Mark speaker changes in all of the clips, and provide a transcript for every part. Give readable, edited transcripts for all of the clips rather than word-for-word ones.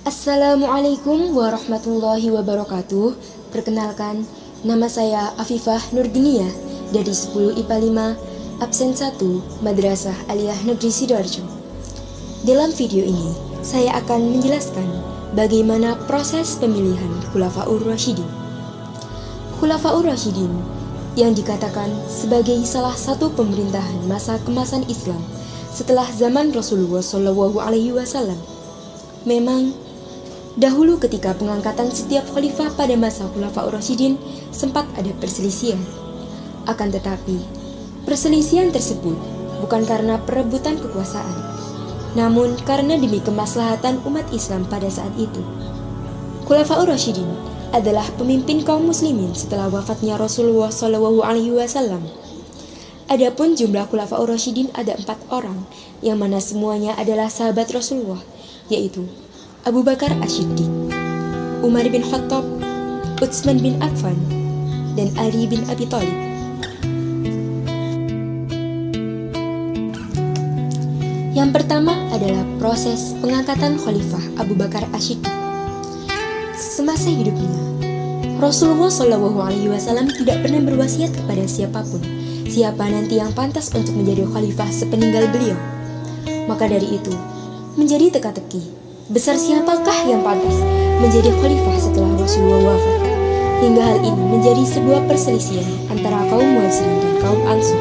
Speaker 1: Assalamualaikum warahmatullahi wabarakatuh. Perkenalkan, nama saya Afifah Nurdinia dari 10 IPA 5, absen 1, Madrasah Aliyah Negeri Sidoarjo. Dalam video ini, saya akan menjelaskan bagaimana proses pemilihan Khulafaur Rasyidin. Khulafaur Rasyidin yang dikatakan sebagai salah satu pemerintahan masa kemasan Islam setelah zaman Rasulullah SAW. Memang, dahulu ketika pengangkatan setiap khalifah pada masa Khulafaur Rasyidin sempat ada perselisihan. Akan tetapi, perselisihan tersebut bukan karena perebutan kekuasaan, namun karena demi kemaslahatan umat Islam pada saat itu. Khulafaur Rasyidin adalah pemimpin kaum muslimin setelah wafatnya Rasulullah SAW. Adapun jumlah Khulafaur Rasyidin ada 4 orang, yang mana semuanya adalah sahabat Rasulullah, yaitu Abu Bakar As-Siddiq, Umar bin Khattab, Utsman bin Affan, dan Ali bin Abi Thalib. Yang pertama adalah proses pengangkatan Khalifah Abu Bakar As-Siddiq. Semasa hidupnya, Rasulullah SAW tidak pernah berwasiat kepada siapapun siapa nanti yang pantas untuk menjadi khalifah sepeninggal beliau. Maka dari itu, menjadi teka-teki, besar siapakah yang pantas menjadi khalifah setelah Rasulullah wafat. Hingga hal ini menjadi sebuah perselisihan antara kaum Muhajirin dan kaum Ansor,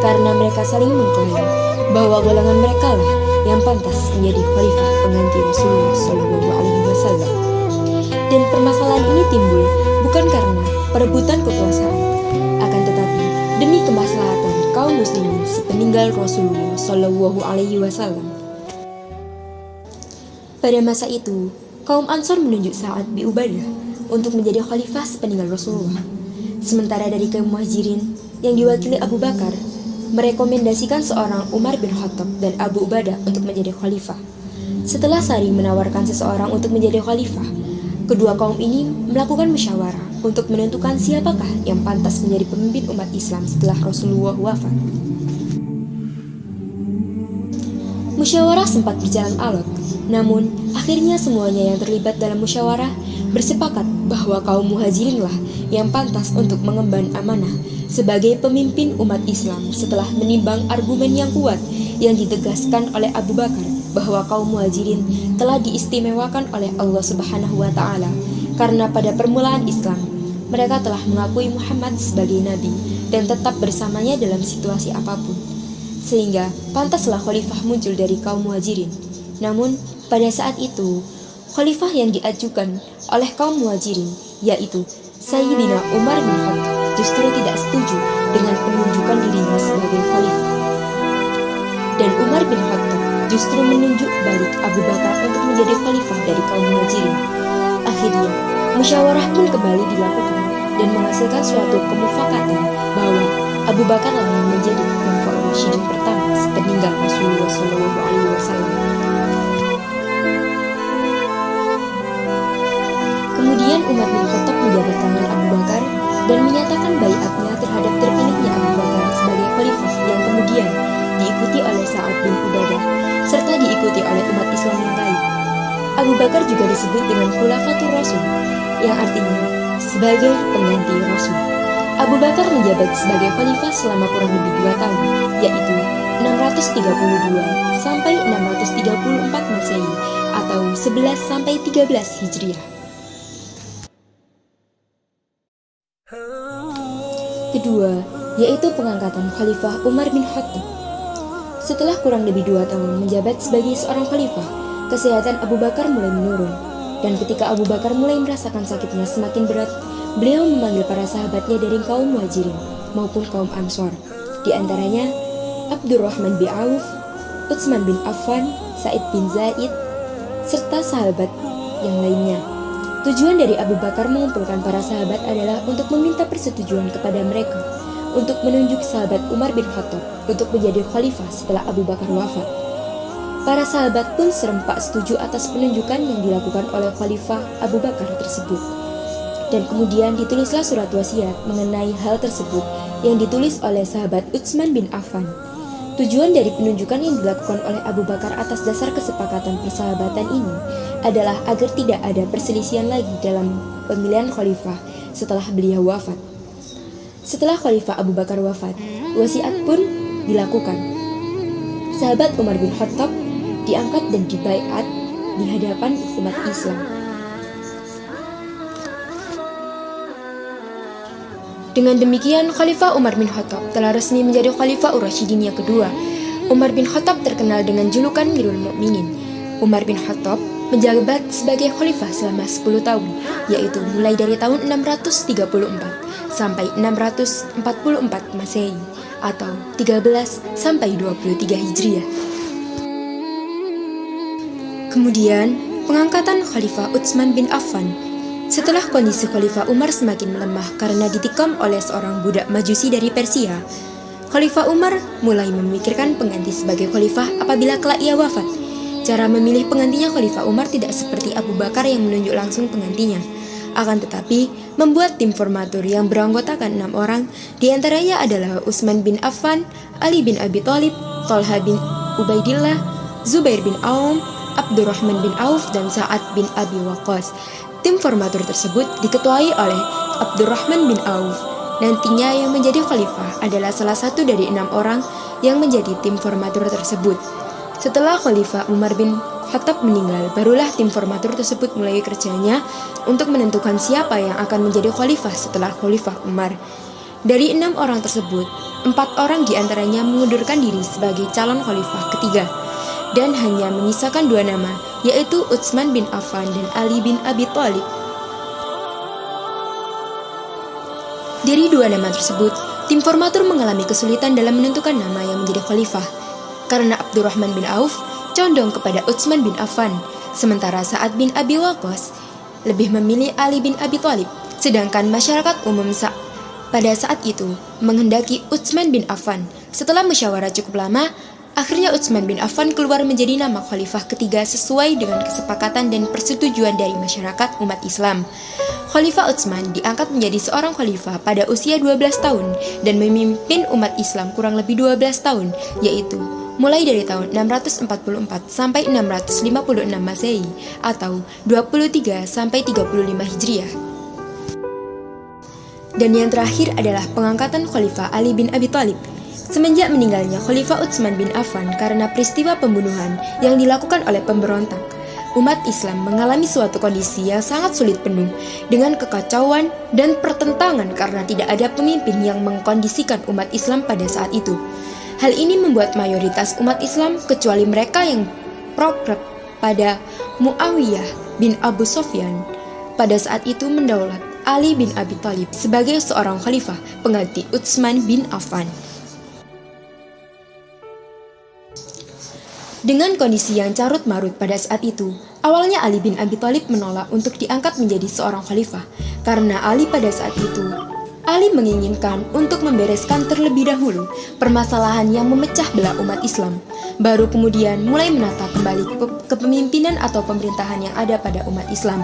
Speaker 1: karena mereka saling mengklaim bahwa golongan mereka lah yang pantas menjadi khalifah pengganti Rasulullah SAW. Dan permasalahan ini timbul bukan karena perebutan kekuasaan, akan tetapi demi kemaslahatan kaum muslimin sepeninggal Rasulullah SAW. Pada masa itu, kaum Ansor menunjuk Sa'ad bin Ubadah untuk menjadi khalifah sepeninggal Rasulullah. Sementara dari kaum Muhajirin yang diwakili Abu Bakar merekomendasikan seorang Umar bin Khattab dan Abu Ubadah untuk menjadi khalifah. Setelah saling menawarkan seseorang untuk menjadi khalifah, kedua kaum ini melakukan musyawarah untuk menentukan siapakah yang pantas menjadi pemimpin umat Islam setelah Rasulullah wafat. Musyawarah sempat berjalan alot, namun akhirnya semuanya yang terlibat dalam musyawarah bersepakat bahwa kaum Muhajirin lah yang pantas untuk mengemban amanah sebagai pemimpin umat Islam setelah menimbang argumen yang kuat yang ditegaskan oleh Abu Bakar bahwa kaum Muhajirin telah diistimewakan oleh Allah Subhanahu wa Ta'ala karena pada permulaan Islam mereka telah mengakui Muhammad sebagai nabi dan tetap bersamanya dalam situasi apapun, sehingga pantaslah khalifah muncul dari kaum Muhajirin. Namun pada saat itu khalifah yang diajukan oleh kaum Muhajirin, yaitu Sayyidina Umar bin Khattab, justru tidak setuju dengan penunjukan dirinya sebagai khalifah. Dan Umar bin Khattab justru menunjuk balik Abu Bakar untuk menjadi khalifah dari kaum Muhajirin. Akhirnya, musyawarah pun kembali dilakukan dan menghasilkan suatu kemufakatan bahwa Abu Bakar lah yang menjadi Khulafaur Rasyidin pertama sepeninggal Rasulullah SAW. Kemudian Umar bin Khattab menjabat tangan Abu Bakar dan menyatakan baiatnya terhadap terpilihnya Abu Bakar sebagai khalifah, yang kemudian diikuti oleh Sa'ad bin Ubadah serta diikuti oleh umat Islam yang lain. Abu Bakar juga disebut dengan Khulafatur Rasul, yang artinya sebagai pengganti Rasul. Abu Bakar menjabat sebagai khalifah selama kurang lebih 2 tahun, yaitu 632 sampai 634 Masehi atau 11 sampai 13 Hijriah. Kedua, yaitu pengangkatan Khalifah Umar bin Khattab. Setelah kurang lebih 2 tahun menjabat sebagai seorang khalifah, kesehatan Abu Bakar mulai menurun. Dan ketika Abu Bakar mulai merasakan sakitnya semakin berat, beliau memanggil para sahabatnya dari kaum Muhajirin maupun kaum Ansor, di antaranya Abdurrahman bin Auf, Utsman bin Affan, Sa'id bin Zaid, serta sahabat yang lainnya. Tujuan dari Abu Bakar mengumpulkan para sahabat adalah untuk meminta persetujuan kepada mereka untuk menunjuk sahabat Umar bin Khattab untuk menjadi khalifah setelah Abu Bakar wafat. Para sahabat pun serempak setuju atas penunjukan yang dilakukan oleh Khalifah Abu Bakar tersebut. Dan kemudian ditulislah surat wasiat mengenai hal tersebut yang ditulis oleh sahabat Utsman bin Affan. Tujuan dari penunjukan yang dilakukan oleh Abu Bakar atas dasar kesepakatan persahabatan ini adalah agar tidak ada perselisihan lagi dalam pemilihan khalifah setelah beliau wafat. Setelah Khalifah Abu Bakar wafat, wasiat pun dilakukan. Sahabat Umar bin Khattab diangkat dan dibaiat di hadapan umat Islam. Dengan demikian, Khalifah Umar bin Khattab telah resmi menjadi Khalifah Ur-Rasyidin yang kedua. Umar bin Khattab terkenal dengan julukan Mirul Mukminin. Umar bin Khattab menjabat sebagai khalifah selama 10 tahun, yaitu mulai dari tahun 634 sampai 644 Masehi atau 13 sampai 23 Hijriah. Kemudian, pengangkatan Khalifah Utsman bin Affan. Setelah kondisi Khalifah Umar semakin melemah karena ditikam oleh seorang budak Majusi dari Persia, Khalifah Umar mulai memikirkan pengganti sebagai khalifah apabila kelak ia wafat. Cara memilih penggantinya Khalifah Umar tidak seperti Abu Bakar yang menunjuk langsung penggantinya. Akan tetapi, membuat tim formatur yang beranggotakan 6 orang, diantaranya adalah Utsman bin Affan, Ali bin Abi Thalib, Thalha bin Ubaidillah, Zubair bin Awam, Abdurrahman bin Auf, dan Sa'ad bin Abi Waqqas. Tim formatur tersebut diketuai oleh Abdurrahman bin Auf. Nantinya yang menjadi khalifah adalah salah satu dari 6 orang yang menjadi tim formatur tersebut. Setelah Khalifah Umar bin Khattab meninggal, barulah tim formatur tersebut mulai kerjanya untuk menentukan siapa yang akan menjadi khalifah setelah Khalifah Umar. Dari 6 orang tersebut, 4 orang diantaranya mengundurkan diri sebagai calon khalifah ketiga, dan hanya menyisakan 2 nama, yaitu Utsman bin Affan dan Ali bin Abi Thalib. Dari 2 nama tersebut, tim formatur mengalami kesulitan dalam menentukan nama yang menjadi khalifah, karena Abdurrahman bin Auf condong kepada Utsman bin Affan, sementara Sa'ad bin Abi Waqqas lebih memilih Ali bin Abi Thalib, sedangkan masyarakat umum pada saat itu menghendaki Utsman bin Affan. Setelah musyawarah cukup lama, akhirnya Utsman bin Affan keluar menjadi nama khalifah ketiga sesuai dengan kesepakatan dan persetujuan dari masyarakat umat Islam. Khalifah Utsman diangkat menjadi seorang khalifah pada usia 12 tahun dan memimpin umat Islam kurang lebih 12 tahun, yaitu mulai dari tahun 644 sampai 656 Masehi atau 23 sampai 35 Hijriah. Dan yang terakhir adalah pengangkatan Khalifah Ali bin Abi Thalib. Semenjak meninggalnya Khalifah Utsman bin Affan karena peristiwa pembunuhan yang dilakukan oleh pemberontak, umat Islam mengalami suatu kondisi yang sangat sulit penuh dengan kekacauan dan pertentangan karena tidak ada pemimpin yang mengkondisikan umat Islam pada saat itu. Hal ini membuat mayoritas umat Islam, kecuali mereka yang pro pada Muawiyah bin Abu Sufyan, pada saat itu mendaulat Ali bin Abi Thalib sebagai seorang khalifah pengganti Utsman bin Affan. Dengan kondisi yang carut-marut pada saat itu, awalnya Ali bin Abi Thalib menolak untuk diangkat menjadi seorang khalifah, karena Ali menginginkan untuk membereskan terlebih dahulu permasalahan yang memecah belah umat Islam, baru kemudian mulai menata kembali kepemimpinan atau pemerintahan yang ada pada umat Islam.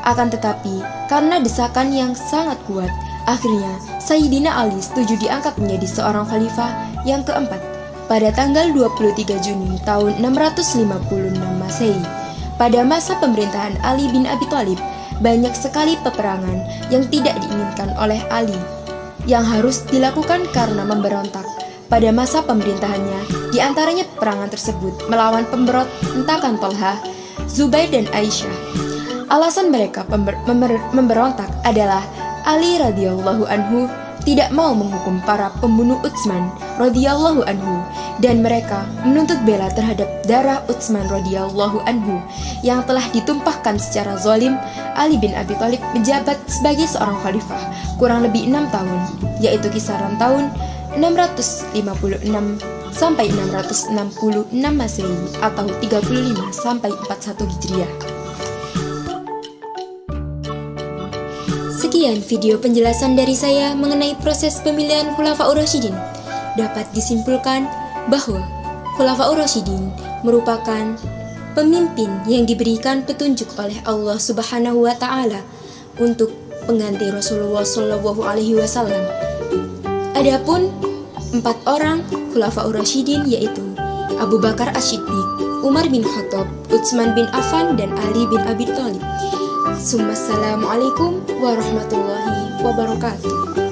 Speaker 1: Akan tetapi, karena desakan yang sangat kuat, akhirnya Sayyidina Ali setuju diangkat menjadi seorang khalifah yang keempat pada tanggal 23 Juni tahun 656 Masehi. Pada masa pemerintahan Ali bin Abi Thalib, banyak sekali peperangan yang tidak diinginkan oleh Ali yang harus dilakukan karena memberontak. Pada masa pemerintahannya, di antaranya peperangan tersebut melawan pemberontakan Thalha, Zubair dan Aisyah. Alasan mereka memberontak adalah Ali radhiyallahu anhu tidak mau menghukum para pembunuh Utsman radhiyallahu anhu, dan mereka menuntut bela terhadap darah Utsman radhiyallahu anhu yang telah ditumpahkan secara zalim. Ali bin Abi Thalib menjabat sebagai seorang khalifah kurang lebih 6 tahun, yaitu kisaran tahun 656 sampai 666 Masehi atau 35 sampai 41 Hijriah. Sekian video penjelasan dari saya mengenai proses pemilihan Khulafaur Rasyidin. Dapat disimpulkan bahwa Khulafaur Rasyidin merupakan pemimpin yang diberikan petunjuk oleh Allah Subhanahu wa taala untuk pengganti Rasulullah Shallallahu alaihi wasallam. Adapun 4 orang Khulafaur Rasyidin yaitu Abu Bakar Asy-Siddiq, Umar bin Khattab, Utsman bin Affan, dan Ali bin Abi Thalib. Assalamualaikum warahmatullahi wabarakatuh.